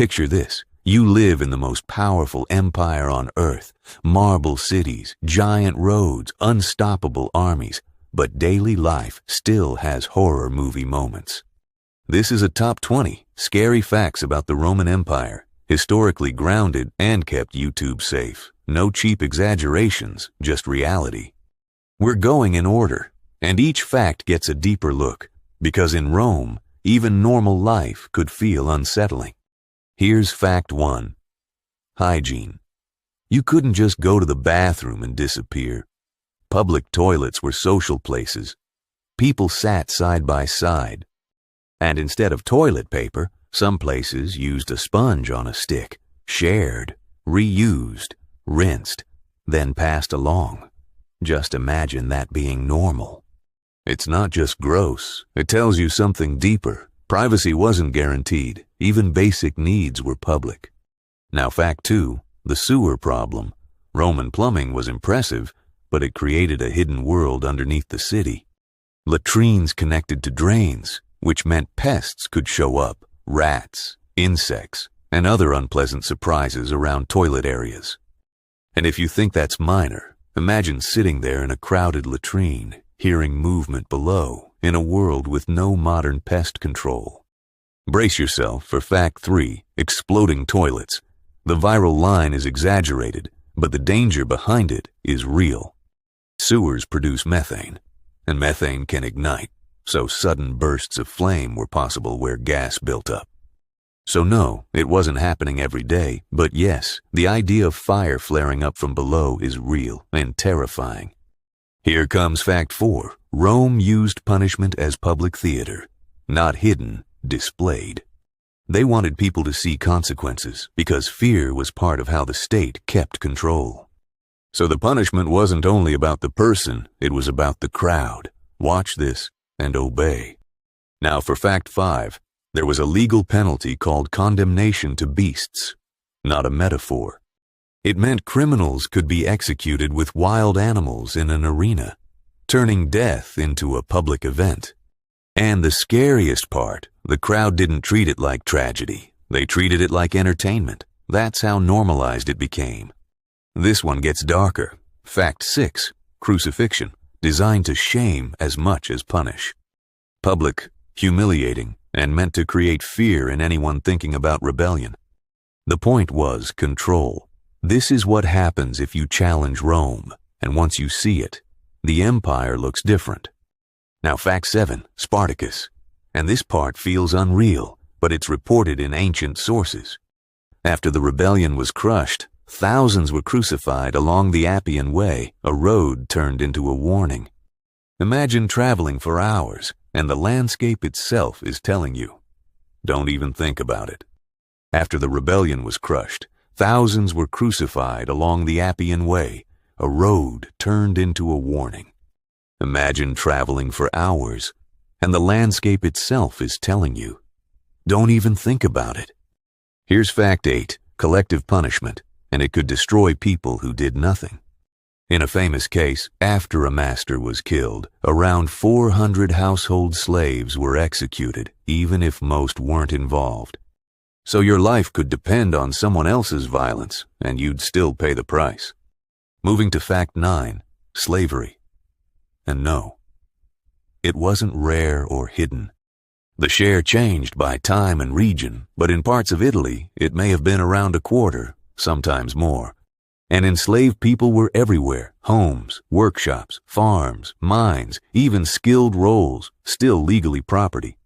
Picture this. You live in the most powerful empire on earth. Marble cities, giant roads, unstoppable armies. But daily life still has horror movie moments. This is a top 20 scary facts about the Roman Empire, historically grounded and kept YouTube safe. No cheap exaggerations, just reality. We're going in order, and each fact gets a deeper look, because in Rome, even normal life could feel unsettling. Here's fact 1. Hygiene. You couldn't just go to the bathroom and disappear. Public toilets were social places. People sat side by side. And instead of toilet paper, some places used a sponge on a stick, shared, reused, rinsed, then passed along. Just imagine that being normal. It's not just gross, it tells you something deeper. Privacy wasn't guaranteed, even basic needs were public. Now fact 2, the sewer problem. Roman plumbing was impressive, but it created a hidden world underneath the city. Latrines connected to drains, which meant pests could show up, rats, insects, and other unpleasant surprises around toilet areas. And if you think that's minor, imagine sitting there in a crowded latrine, hearing movement below, in a world with no modern pest control. Brace yourself for fact 3, exploding toilets. The viral line is exaggerated, but the danger behind it is real. Sewers produce methane, and methane can ignite, so sudden bursts of flame were possible where gas built up. So no, it wasn't happening every day, but yes, the idea of fire flaring up from below is real and terrifying. Here comes fact 4. Rome used punishment as public theater, not hidden, displayed. They wanted people to see consequences because fear was part of how the state kept control. So the punishment wasn't only about the person, it was about the crowd. Watch this and obey. Now for fact 5, there was a legal penalty called condemnation to beasts, not a metaphor. It meant criminals could be executed with wild animals in an arena, turning death into a public event. And the scariest part, the crowd didn't treat it like tragedy. They treated it like entertainment. That's how normalized it became. This one gets darker. Fact 6, crucifixion, designed to shame as much as punish. Public, humiliating, and meant to create fear in anyone thinking about rebellion. The point was control. This is what happens if you challenge Rome, and once you see it, the empire looks different. Now fact 7, Spartacus. And this part feels unreal, but it's reported in ancient sources. After the rebellion was crushed, thousands were crucified along the Appian Way, a road turned into a warning. Imagine traveling for hours, and the landscape itself is telling you, don't even think about it. After the rebellion was crushed, thousands were crucified along the Appian Way, a road turned into a warning. Imagine traveling for hours, and the landscape itself is telling you, don't even think about it. Here's fact 8, collective punishment, and it could destroy people who did nothing. In a famous case, after a master was killed, around 400 household slaves were executed, even if most weren't involved. So your life could depend on someone else's violence, and you'd still pay the price. Moving to fact 9, slavery. And no, it wasn't rare or hidden. The share changed by time and region, but in parts of Italy, it may have been around a quarter, sometimes more. And enslaved people were everywhere, homes, workshops, farms, mines, even skilled roles, still legally property.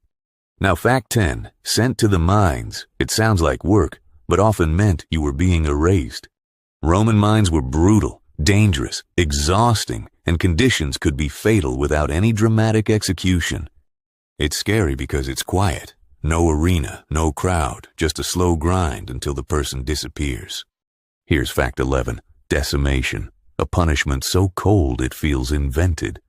Now fact 10, sent to the mines. It sounds like work, but often meant you were being erased. Roman mines were brutal, dangerous, exhausting, and conditions could be fatal without any dramatic execution. It's scary because it's quiet. No arena, no crowd, just a slow grind until the person disappears. Here's fact 11, decimation, a punishment so cold it feels invented.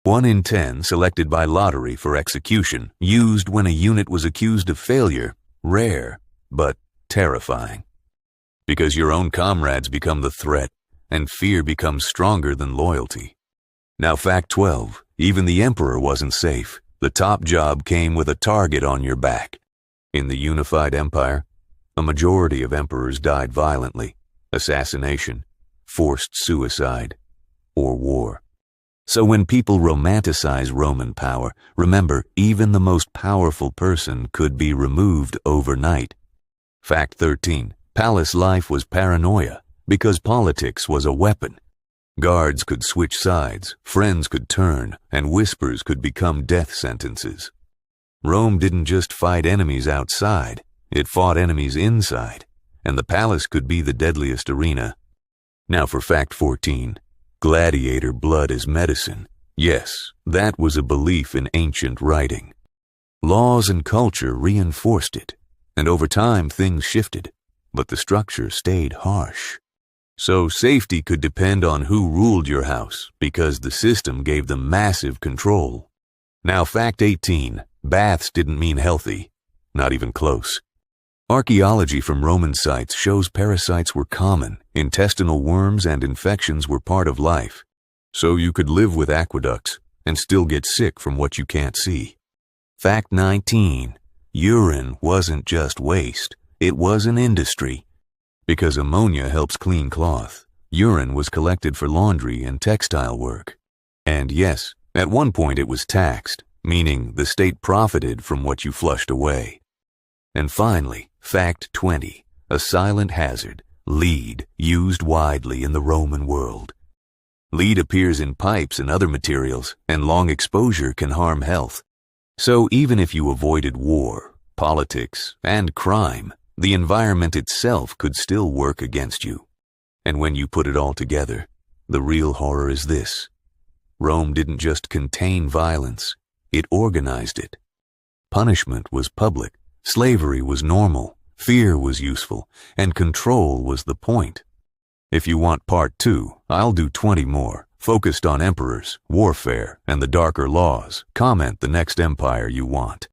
1 in 10 selected by lottery for execution, used when a unit was accused of failure, rare, but terrifying. Because your own comrades become the threat, and fear becomes stronger than loyalty. Now fact 12, even the emperor wasn't safe. The top job came with a target on your back. In the unified empire, A majority of emperors died violently: assassination, forced suicide, or war. So when people romanticize Roman power, remember, even the most powerful person could be removed overnight. Fact 13. Palace life was paranoia because politics was a weapon. Guards could switch sides, friends could turn, and whispers could become death sentences. Rome didn't just fight enemies outside, it fought enemies inside, and the palace could be the deadliest arena. Now for fact 14. Gladiator blood is medicine. Yes, that was a belief in ancient writing. Laws and culture reinforced it, and over time things shifted, but the structure stayed harsh. So safety could depend on who ruled your house, because the system gave them massive control. Now fact 18. Baths didn't mean healthy. Not even close. Archaeology from Roman sites shows parasites were common, intestinal worms and infections were part of life. So you could live with aqueducts and still get sick from what you can't see. Fact 19. Urine wasn't just waste, it was an industry. Because ammonia helps clean cloth, urine was collected for laundry and textile work. And yes, at one point it was taxed, meaning the state profited from what you flushed away. And finally, fact 20, a silent hazard, lead, used widely in the Roman world. Lead appears in pipes and other materials, and long exposure can harm health. So even if you avoided war, politics, and crime, the environment itself could still work against you. And when you put it all together, the real horror is this: Rome didn't just contain violence, it organized it. Punishment was public, slavery was normal, fear was useful, and control was the point. If you want part 2, I'll do 20 more, focused on emperors, warfare, and the darker laws. Comment the next empire you want.